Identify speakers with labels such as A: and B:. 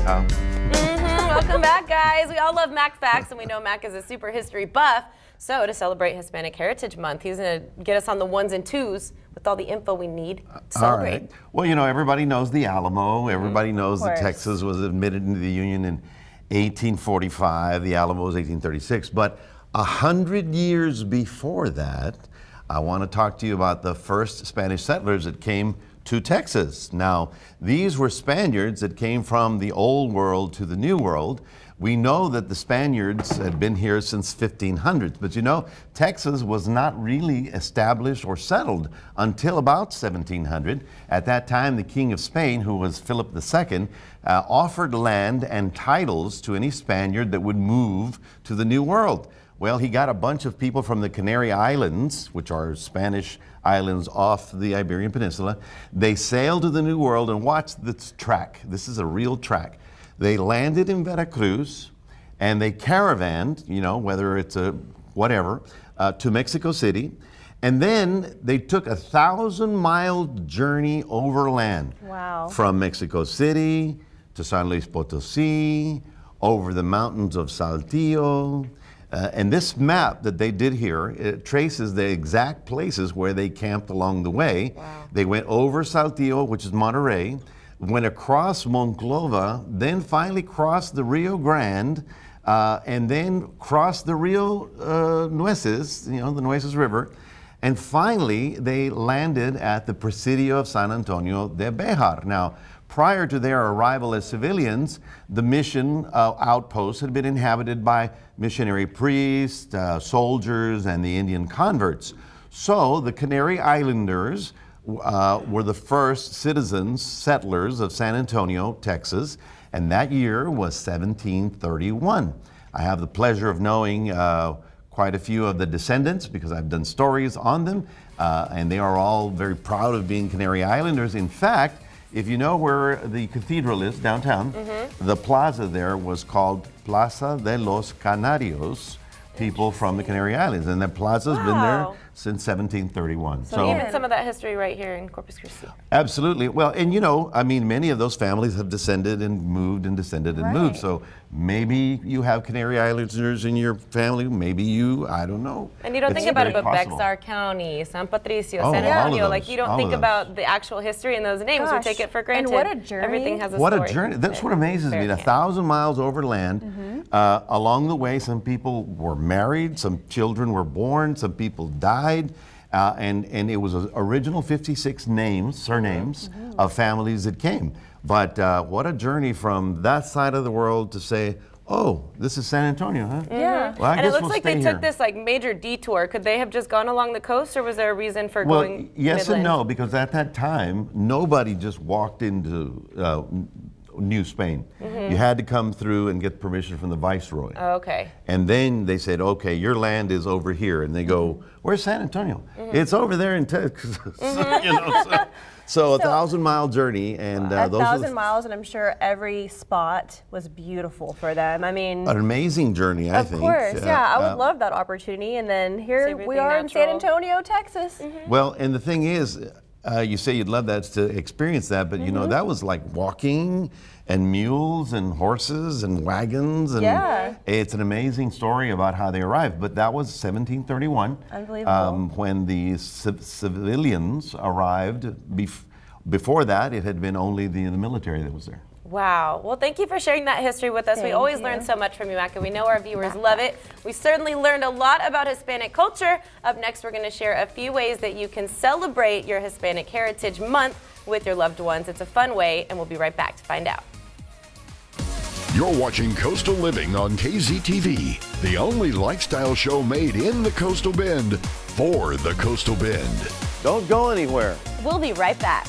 A: Welcome back, guys. We all love Mac Facts, and we know Mac is a super history buff. So to celebrate Hispanic Heritage Month, he's going to get us on the ones and twos with all the info we need to celebrate.
B: All right. Well, you know, everybody knows the Alamo. Everybody knows that Texas was admitted into the Union in 1845. The Alamo was 1836. But 100 years before that, I want to talk to you about the first Spanish settlers that came to Texas. Now, these were Spaniards that came from the Old World to the New World. We know that the Spaniards had been here since 1500s, but you know, Texas was not really established or settled until about 1700. At that time, the King of Spain, who was Philip II, offered land and titles to any Spaniard that would move to the New World. Well, he got a bunch of people from the Canary Islands, which are Spanish islands off the Iberian Peninsula. They sailed to the New World, and watch this track. This is a real track. They landed in Veracruz, and they caravanned, you know, whether it's a whatever, to Mexico City. And then they took a 1,000-mile journey overland.
C: Wow.
B: From Mexico City to San Luis Potosí, over the mountains of Saltillo. And this map that they did here, it traces the exact places where they camped along the way.
A: Wow.
B: They went over Saltillo, which is Monterrey, went across Monclova, then finally crossed the Rio Grande, and then crossed the Rio Nueces, you know, the Nueces River. And finally, they landed at the Presidio of San Antonio de Béjar. Now, prior to their arrival as civilians, the mission outpost had been inhabited by missionary priests, soldiers, and the Indian converts. So the Canary Islanders were the first citizens, settlers of San Antonio, Texas, and that year was 1731. I have the pleasure of knowing quite a few of the descendants because I've done stories on them, and they are all very proud of being Canary Islanders. In fact, if you know where the cathedral is downtown, the plaza there was called Plaza de los Canarios, people from the Canary Islands. And that plaza's been there since 1731.
A: So even some of that history right here in Corpus Christi.
B: Absolutely. Well, and you know, I mean, many of those families have descended and moved and descended and moved. So maybe you have Canary Islanders in your family, maybe you, I don't know.
A: And you don't think about it, but Bexar County, San Patricio, San Antonio, like you don't think about the actual history in those names. We take it for granted.
C: And what a journey.
A: Everything has a
B: story.
A: story.
B: What a journey. That's what amazes me. 1,000 miles overland. Along the way, some people were married, some children were born, some people died. And it was original 56 names, surnames of families that came. But what a journey from that side of the world to say, oh, this is San Antonio, huh?
C: Yeah.
B: Well, I
A: and
B: guess
A: it looks
B: we'll
A: like
B: stay
A: they
B: here.
A: took this like major detour. Could they have just gone along the coast, or was there a reason for going
B: yes
A: midland?
B: and no, because at that time, nobody just walked into New Spain. You had to come through and get permission from the viceroy.
A: Oh, okay.
B: And then they said, okay, your land is over here. And they go, where's San Antonio? It's over there in Texas. You know, so 1,000-mile journey. And
C: A
B: those
C: 1,000 miles, and I'm sure every spot was beautiful for them. I mean,
B: an amazing journey, I think.
C: of course, yeah. I would love that opportunity. And then here we are in San Antonio, Texas.
B: Well, and the thing is, you say you'd love that to experience that, but you know, that was like walking and mules and horses and wagons. And it's an amazing story about how they arrived. But that was 1731.
C: Unbelievable.
B: When the civilians arrived. Before that, it had been only the military that was there.
A: Wow. Well, thank you for sharing that history with us. We always learn so much from you, Mac, and we know our viewers love it. We certainly learned a lot about Hispanic culture. Up next, we're going to share a few ways that you can celebrate your Hispanic Heritage Month with your loved ones. It's a fun way, and we'll be right back to find out.
D: You're watching Coastal Living on KZTV, the only lifestyle show made in the Coastal Bend for the Coastal Bend.
B: Don't go anywhere.
C: We'll be right back.